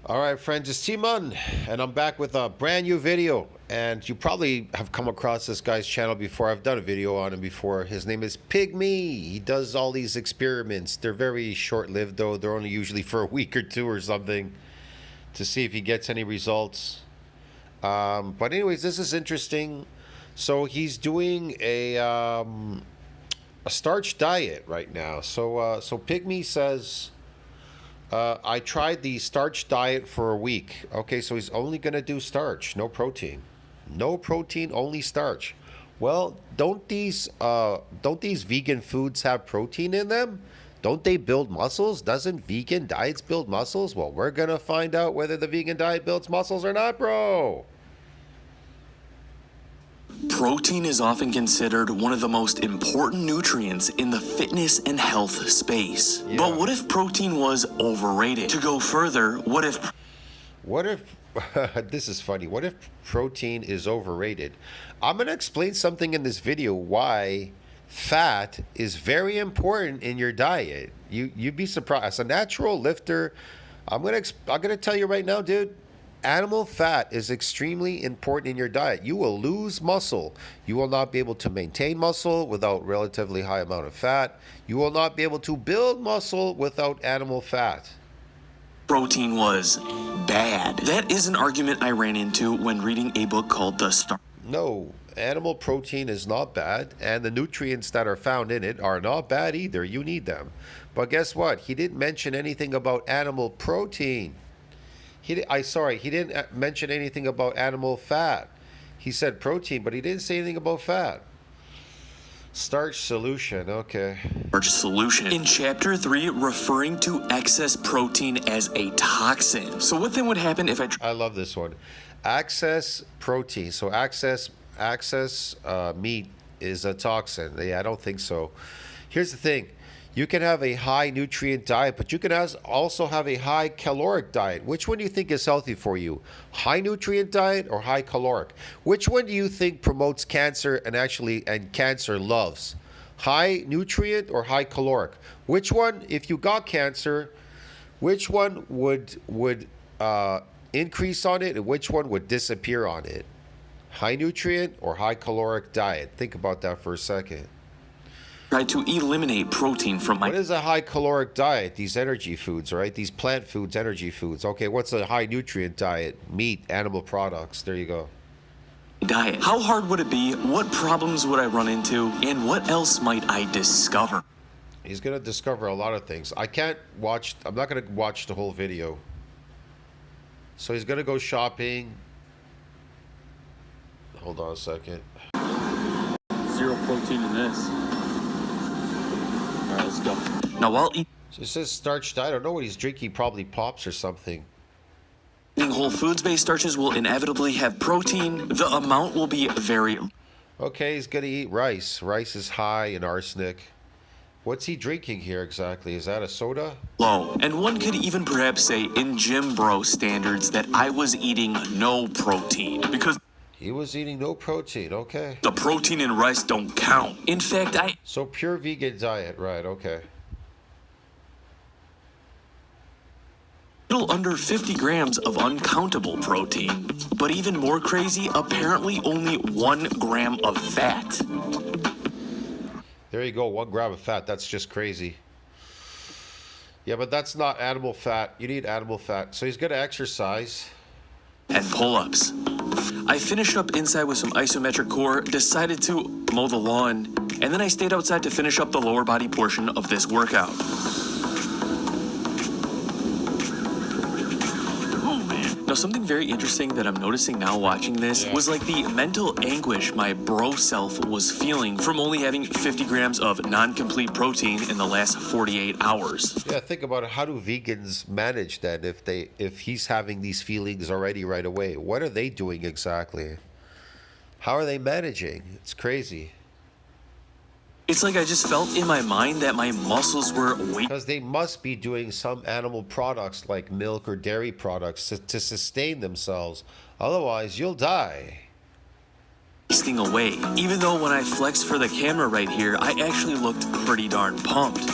All right, friends, it's Timon, and I'm back with a brand new video. And you probably have come across this guy's channel before. I've done a video on him before. His name is Pygmy. He does all these experiments. They're very short-lived, though. They're only usually for a week or two or something to see if he gets any results. But anyways, this is interesting. So he's doing a starch diet right now. So Pygmy says, I tried the starch diet for a week. Okay, so he's only going to do starch, no protein. No protein, only starch. Well, don't these vegan foods have protein in them? Don't they build muscles? Doesn't vegan diets build muscles? Well, we're going to find out whether the vegan diet builds muscles or not, bro. Protein is often considered one of the most important nutrients in the fitness and health space. Yeah. But what if protein was overrated? To go further, what if this is funny. What if protein is overrated? I'm going to explain something in this video why fat is very important in your diet. You'd be surprised. As a natural lifter, I'm going to tell you right now, dude. Animal fat is extremely important in your diet. You will lose muscle. You will not be able to maintain muscle without relatively high amount of fat. You will not be able to build muscle without animal fat. Protein was bad. That is an argument I ran into when reading a book called The STARCH. No, animal protein is not bad, and the nutrients that are found in it are not bad either. You need them. But guess what? He didn't mention anything about animal protein. He didn't mention anything about animal fat. He said protein, but he didn't say anything about fat. Starch solution, okay. Starch solution. In chapter 3, referring to excess protein as a toxin. So what then would happen if I love this one. Excess protein. So excess meat is a toxin. Yeah, I don't think so. Here's the thing. You can have a high nutrient diet, but you can also have a high caloric diet. Which one do you think is healthy for you? High nutrient diet or high caloric? Which one do you think promotes cancer and cancer loves? High nutrient or high caloric? Which one, if you got cancer, which one would increase on it and which one would disappear on it? High nutrient or high caloric diet? Think about that for a second. Try to eliminate protein from my... What is a high caloric diet? These energy foods, right? These plant foods, energy foods. Okay, what's a high nutrient diet? Meat, animal products. There you go. Diet. How hard would it be? What problems would I run into? And what else might I discover? He's going to discover a lot of things. I'm not going to watch the whole video. So he's going to go shopping. Hold on a second. Zero protein in this. All right, let's go. Now, while So it says starch diet. I don't know what he's drinking. Probably Pops or something. eating whole foods-based starches will inevitably have protein. The amount will be very... Okay, he's going to eat rice. Rice is high in arsenic. What's he drinking here exactly? Is that a soda? low. And one could even perhaps say in gym bro standards that I was eating no protein because... He was eating no protein, okay. The protein in rice don't count. In fact, So pure vegan diet, right, okay. little under 50 grams of uncountable protein. But even more crazy, apparently only 1 gram of fat. There you go, 1 gram of fat. That's just crazy. Yeah, but that's not animal fat. You need animal fat. So he's going to exercise. And pull-ups. I finished up inside with some isometric core, decided to mow the lawn, and then I stayed outside to finish up the lower body portion of this workout. Now, something very interesting that I'm noticing now watching this was like the mental anguish my bro self was feeling from only having 50 grams of non-complete protein in the last 48 hours. Yeah, think about it. How do vegans manage that if he's having these feelings already right away? What are they doing exactly? How are they managing? It's crazy. It's like I just felt in my mind that my muscles were weak. Because they must be doing some animal products like milk or dairy products to sustain themselves. Otherwise, you'll die. Wasting away. Even though when I flexed for the camera right here, I actually looked pretty darn pumped.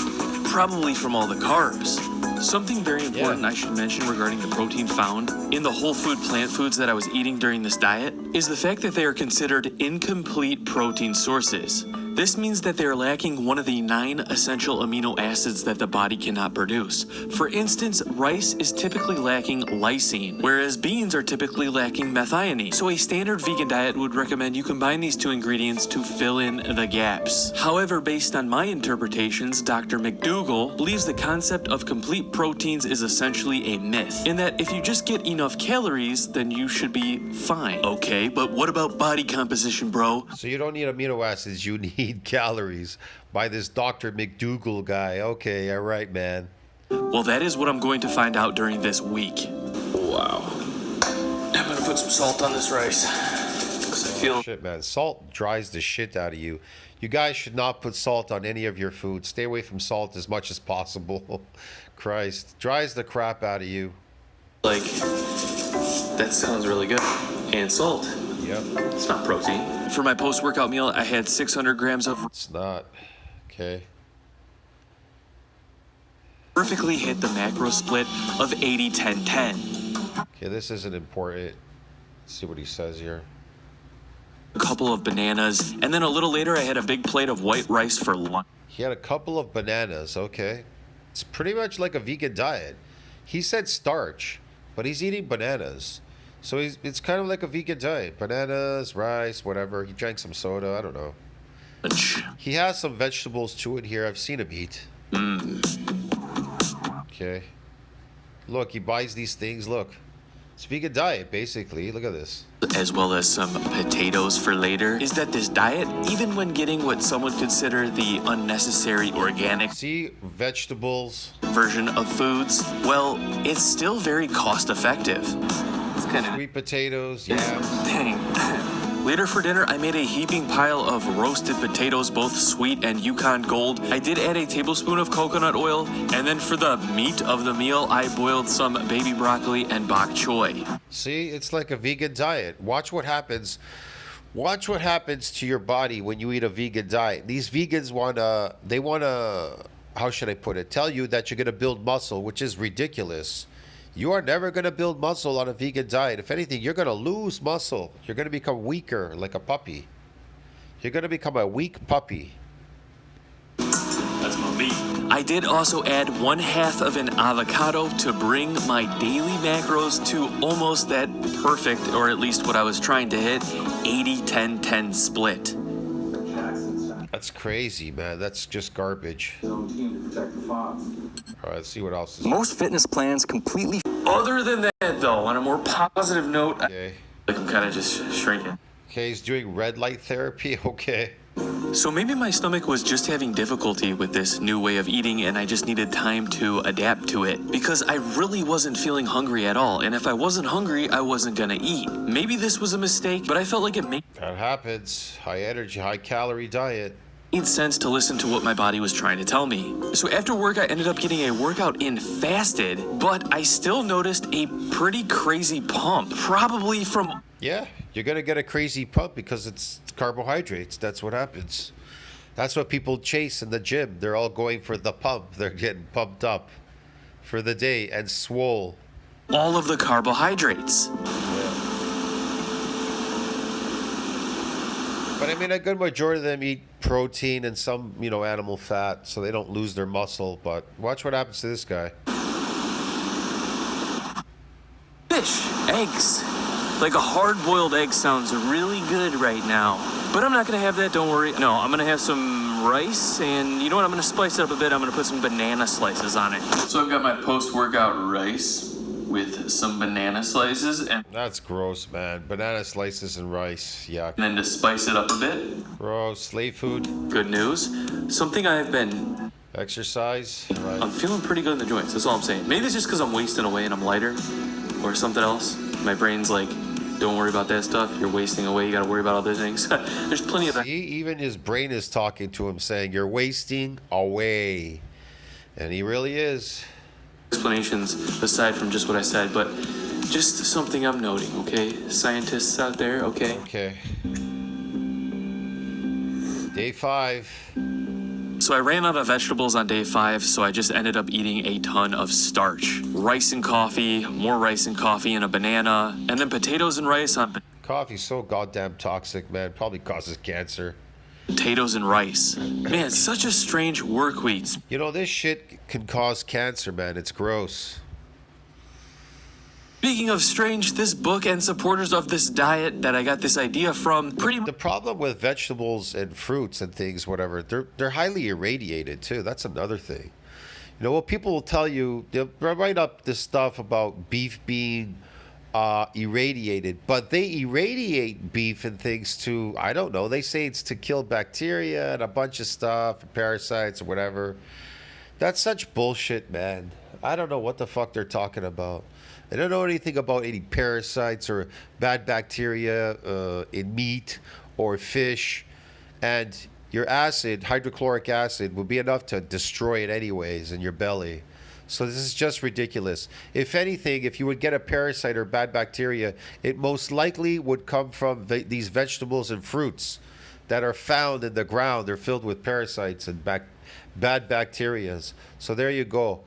Probably from all the carbs. Something very important I should mention regarding the protein found in the whole food plant foods that I was eating during this diet is the fact that they are considered incomplete protein sources. This means that they are lacking one of the 9 essential amino acids that the body cannot produce. For instance, rice is typically lacking lysine, whereas beans are typically lacking methionine. So a standard vegan diet would recommend you combine these 2 ingredients to fill in the gaps. However, based on my interpretations, Dr. McDougall believes the concept of complete proteins is essentially a myth, in that if you just get enough calories, then you should be fine. Okay, but what about body composition, bro? So you don't need amino acids, you need calories by this Dr. McDougall guy. Okay, all right, man. Well, that is what I'm going to find out during this week. Wow. I'm gonna put some salt on this rice. Cause I feel Shit, man. Salt dries the shit out of you. You guys should not put salt on any of your food. Stay away from salt as much as possible. Christ. Dries the crap out of you. like that sounds really good. And salt. Yep. It's not protein. For my post-workout meal, I had 600 grams of It's not. Okay. perfectly hit the macro split of 80-10-10. Okay, this isn't important. Let's see what he says here. A couple of bananas, and then a little later I had a big plate of white rice for lunch. He had a couple of bananas. Okay. It's pretty much like a vegan diet. He said starch, but he's eating bananas. So it's kind of like a vegan diet. Bananas, rice, whatever. He drank some soda. I don't know. He has some vegetables too in here. I've seen him eat. Okay. Look, he buys these things. Look. It's vegan diet, basically. Look at this. As well as some potatoes for later, is that this diet, even when getting what some would consider the unnecessary organic See, vegetables. version of foods, well, it's still very cost effective. It's kind of Sweet potatoes, yams. dang. Later for dinner, I made a heaping pile of roasted potatoes, both sweet and Yukon Gold. I did add a tablespoon of coconut oil, and then for the meat of the meal, I boiled some baby broccoli and bok choy. See, it's like a vegan diet. Watch what happens. Watch what happens to your body when you eat a vegan diet. These vegans wanna, how should I put it? Tell you that you're gonna build muscle, which is ridiculous. You are never gonna build muscle on a vegan diet. If anything, you're gonna lose muscle. You're gonna become weaker, like a puppy. You're gonna become a weak puppy. That's my meat. I did also add 1/2 of an avocado to bring my daily macros to almost that perfect, or at least what I was trying to hit, 80-10-10 split. That's crazy, man. That's just garbage. All right, let's see what else is. Most fitness plans completely. Other than that, though, on a more positive note, Okay. I'm kind of just shrinking. Okay, he's doing red light therapy. Okay. So maybe my stomach was just having difficulty with this new way of eating and I just needed time to adapt to it because I really wasn't feeling hungry at all, and if I wasn't hungry, I wasn't gonna eat. Maybe this was a mistake, but I felt like it made That happens. High energy, high calorie diet. sense to listen to what my body was trying to tell me. So after work, I ended up getting a workout in fasted, but I still noticed a pretty crazy pump, probably from Yeah, you're going to get a crazy pump because it's carbohydrates. That's what happens. That's what people chase in the gym. They're all going for the pump. They're getting pumped up for the day and swole. all of the carbohydrates. But I mean, a good majority of them eat protein and some, animal fat so they don't lose their muscle. But watch what happens to this guy. Fish, eggs. Like a hard-boiled egg sounds really good right now. But I'm not gonna have that, don't worry. No, I'm gonna have some rice, and you know what? I'm gonna spice it up a bit. I'm gonna put some banana slices on it. So I've got my post-workout rice with some banana slices, and That's gross, man. Banana slices and rice. Yuck. then to spice it up a bit, Gross. Slave food. good news. Something I've been, Exercise. I'm Right. feeling pretty good in the joints. That's all I'm saying. Maybe it's just because I'm wasting away and I'm lighter, or something else. My brain's like, don't worry about that stuff. You're wasting away. You got to worry about other things. There's plenty of that. Even his brain is talking to him saying, you're wasting away. And he really is. Explanations aside from just what I said, but just something I'm noting, okay? Scientists out there, okay? Okay. Day 5. So I ran out of vegetables on day 5, so I just ended up eating a ton of starch. Rice and coffee, more rice and coffee and a banana, and then potatoes and rice on Coffee's so goddamn toxic, man. Probably causes cancer. potatoes and rice. Man, such a strange work week. You know, this shit can cause cancer, man. It's gross. Speaking of strange, this book and supporters of this diet that I got this idea from The problem with vegetables and fruits and things, whatever, they're highly irradiated too. That's another thing. You know, what people will tell you, they'll write up this stuff about beef being irradiated, but they irradiate beef and things to, I don't know, they say it's to kill bacteria and a bunch of stuff, parasites or whatever. That's such bullshit, man. I don't know what the fuck they're talking about. I don't know anything about any parasites or bad bacteria in meat or fish. And your acid, hydrochloric acid, will be enough to destroy it anyways in your belly. So this is just ridiculous. If anything, if you would get a parasite or bad bacteria, it most likely would come from these vegetables and fruits that are found in the ground. They're filled with parasites and bad bacteria. So there you go.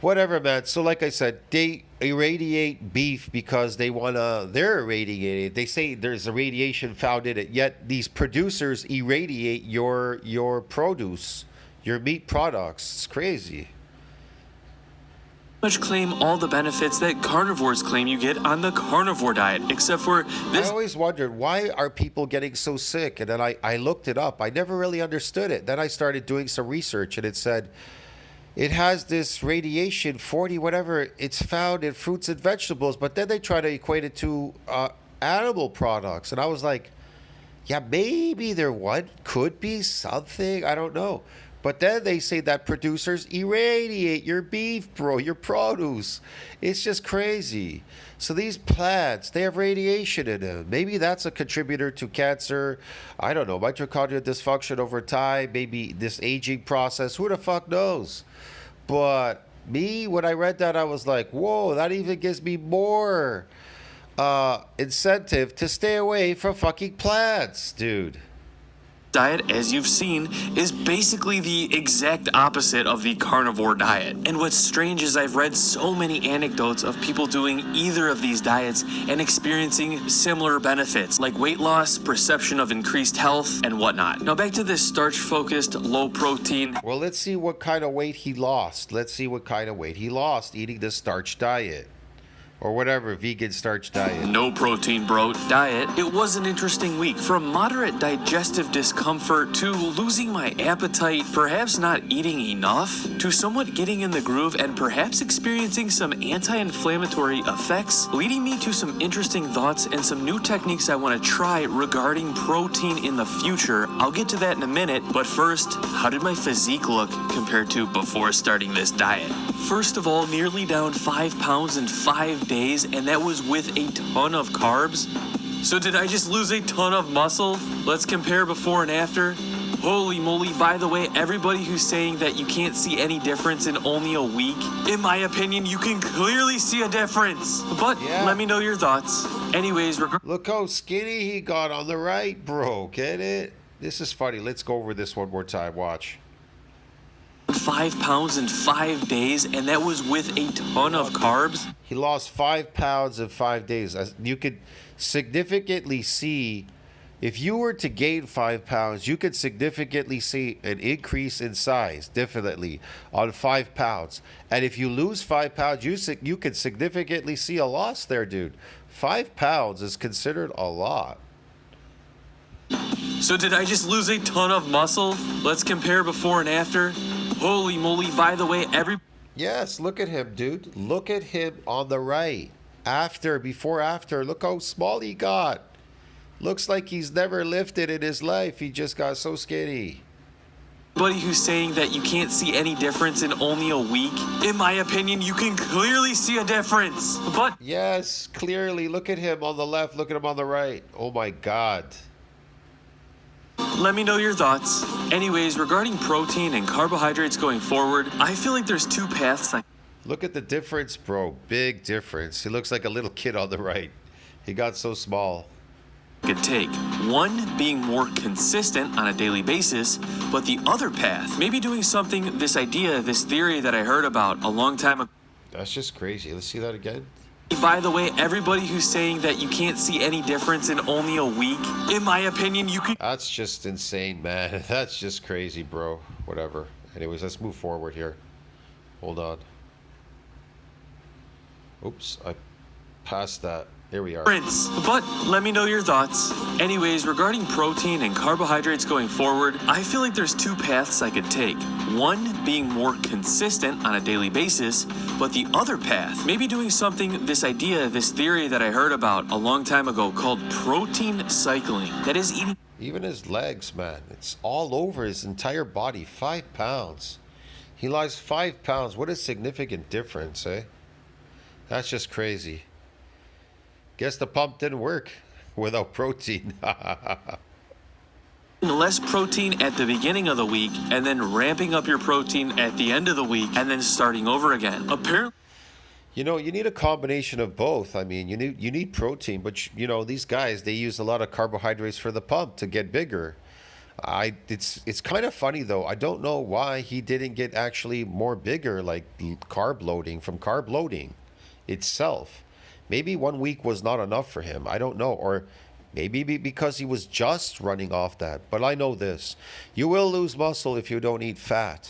Whatever, man. So like I said, they irradiate beef because they're irradiated. They say there's a radiation found in it. Yet these producers irradiate your produce, your meat products. It's crazy. much claim all the benefits that carnivores claim you get on the carnivore diet, except for this. I always wondered, why are people getting so sick? And then I looked it up. I never really understood it. Then I started doing some research, and it said it has this radiation, 40 whatever, it's found in fruits and vegetables, but then they try to equate it to animal products. And I was like, yeah, maybe there could be something, I don't know. But then they say that producers irradiate your beef, bro, your produce. It's just crazy. So these plants, they have radiation in them. Maybe that's a contributor to cancer. I don't know, mitochondrial dysfunction over time, maybe this aging process. Who the fuck knows? But me, when I read that, I was like, whoa, that even gives me more incentive to stay away from fucking plants, dude. Diet, as you've seen, is basically the exact opposite of the carnivore diet. And what's strange is I've read so many anecdotes of people doing either of these diets and experiencing similar benefits, like weight loss, perception of increased health, and whatnot. Now back to this starch-focused, low-protein. Well, let's see what kind of weight he lost. Let's see what kind of weight he lost eating the starch diet. Or whatever, vegan starch diet. No protein, bro, diet. It was an interesting week. From moderate digestive discomfort to losing my appetite, perhaps not eating enough, to somewhat getting in the groove and perhaps experiencing some anti-inflammatory effects, leading me to some interesting thoughts and some new techniques I want to try regarding protein in the future. I'll get to that in a minute, but first, how did my physique look compared to before starting this diet? First of all, nearly down 5 pounds in 5 days, and that was with a ton of carbs. So did I just lose a ton of muscle? Let's compare before and after. Holy moly, by the way, everybody who's saying that you can't see any difference in only a week, in my opinion, you can clearly see a difference. But Yeah. let me know your thoughts. Anyways, Look how skinny he got on the right, bro. Get it? This is funny. Let's go over this one more time. Watch. 5 pounds in 5 days, and that was with a ton of carbs. He lost 5 pounds in 5 days. You could significantly see, if you were to gain 5 pounds, you could significantly see an increase in size, definitely, on 5 pounds. And if you lose 5 pounds, you could significantly see a loss there, dude. 5 pounds is considered a lot. So did I just lose a ton of muscle? Let's compare before and after. Holy moly, by the way, Yes, look at him, dude. Look at him on the right. Before, after. Look how small he got. Looks like he's never lifted in his life. He just got so skinny. Everybody who's saying that you can't see any difference in only a week, in my opinion, you can clearly see a difference. But Yes, clearly. Look at him on the left. Look at him on the right. Oh my God. let me know your thoughts. Anyways, regarding protein and carbohydrates going forward, I feel like there's two paths. Look at the difference, bro. Big difference. He looks like a little kid on the right. He got so small. could take. One being more consistent on a daily basis, but the other path, maybe doing something, this idea, this theory that I heard about a long time ago. That's just crazy. Let's see that again. By the way, everybody who's saying that you can't see any difference in only a week, in my opinion, you could. That's just insane, man. That's just crazy, bro. Whatever. Anyways, let's move forward here. Hold on. Oops, I passed that. Here we are. But let me know your thoughts. Anyways, regarding protein and carbohydrates going forward, I feel like there's two paths I could take. One being more consistent on a daily basis, but the other path, maybe doing something, this idea, this theory that I heard about a long time ago called protein cycling. That is eating. Even his legs, man. It's all over his entire body. 5 pounds. He lost 5 pounds. What a significant difference, eh? That's just crazy. Guess the pump didn't work without protein. Less protein at the beginning of the week and then ramping up your protein at the end of the week and then starting over again. Apparently, you know, you need a combination of both. I mean, you need protein, but you know, these guys, they use a lot of carbohydrates for the pump to get bigger. It's kind of funny though. I don't know why he didn't get actually more bigger, like carb loading from carb loading itself. Maybe 1 week was not enough for him. I don't know. Or maybe because he was just running off that. But I know this. You will lose muscle if you don't eat fat.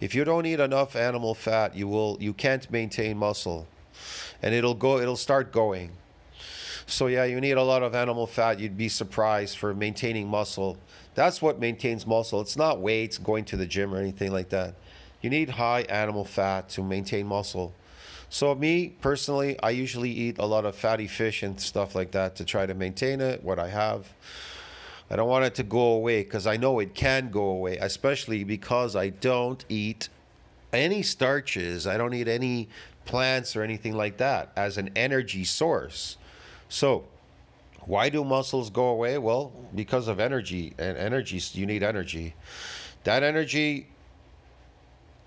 If you don't eat enough animal fat, you can't maintain muscle. And it'll start going. So yeah, you need a lot of animal fat. You'd be surprised for maintaining muscle. That's what maintains muscle. It's not weights, going to the gym or anything like that. You need high animal fat to maintain muscle. So me, personally, I usually eat a lot of fatty fish and stuff like that to try to maintain it, what I have. I don't want it to go away because I know it can go away, especially because I don't eat any starches. I don't eat any plants or anything like that as an energy source. So why do muscles go away? Well, because of energy, and energy, you need energy. That energy,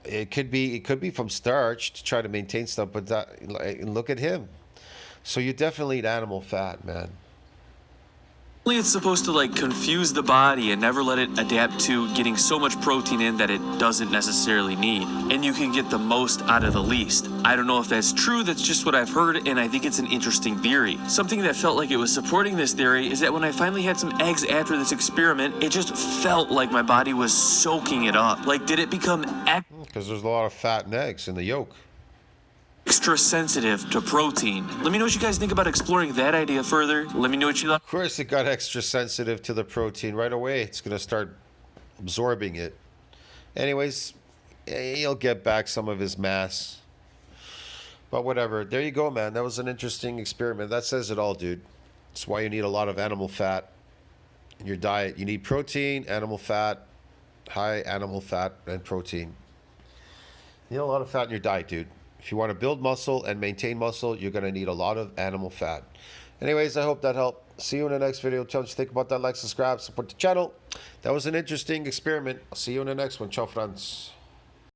it could be from starch to try to maintain stuff, but look at him. So you definitely need animal fat, man. it's supposed to like confuse the body and never let it adapt to getting so much protein in that it doesn't necessarily need. And you can get the most out of the least. I don't know if that's true, that's just what I've heard, and I think it's an interesting theory. Something that felt like it was supporting this theory is that when I finally had some eggs after this experiment, it just felt like my body was soaking it up. Like, did it become because there's a lot of fat in eggs in the yolk. Extra sensitive to protein? Let me know what you guys think about exploring that idea further. Let me know what you like. Of course, it got extra sensitive to the protein right away. It's going to start absorbing it. Anyways, he'll get back some of his mass. But whatever. There you go, man. That was an interesting experiment. That says it all, dude. That's why you need a lot of animal fat in your diet. You need protein, animal fat, high animal fat, and protein. You need a lot of fat in your diet, dude. If you want to build muscle and maintain muscle, you're going to need a lot of animal fat. Anyways, I hope that helped. See you in the next video. Tell me what you think about that. Like, subscribe, support the channel. That was an interesting experiment. I'll see you in the next one. Ciao, friends.